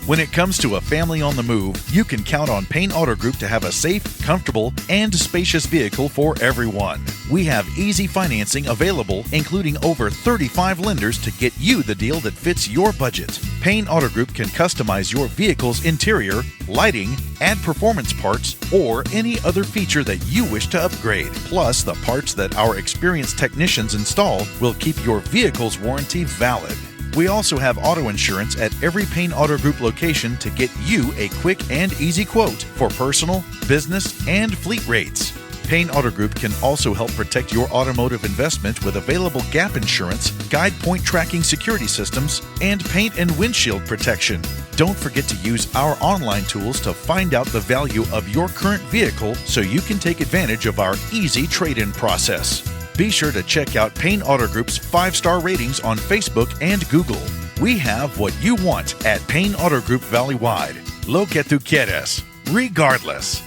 When it comes to a family on the move, you can count on Payne Auto Group to have a safe, comfortable, and spacious vehicle for everyone. We have easy financing available, including over 35 lenders to get you the deal that fits your budget. Payne Auto Group can customize your vehicle's interior, lighting, add performance parts, or any other feature that you wish to upgrade. Plus, the parts that our experienced technicians install will keep your vehicle's warranty valid. We also have auto insurance at every Payne Auto Group location to get you a quick and easy quote for personal, business, and fleet rates. Payne Auto Group can also help protect your automotive investment with available gap insurance, guide point tracking security systems, and paint and windshield protection. Don't forget to use our online tools to find out the value of your current vehicle so you can take advantage of our easy trade-in process. Be sure to check out Payne Auto Group's 5-star ratings on Facebook and Google. We have what you want at Payne Auto Group Valley-wide. Lo que tú quieres, regardless.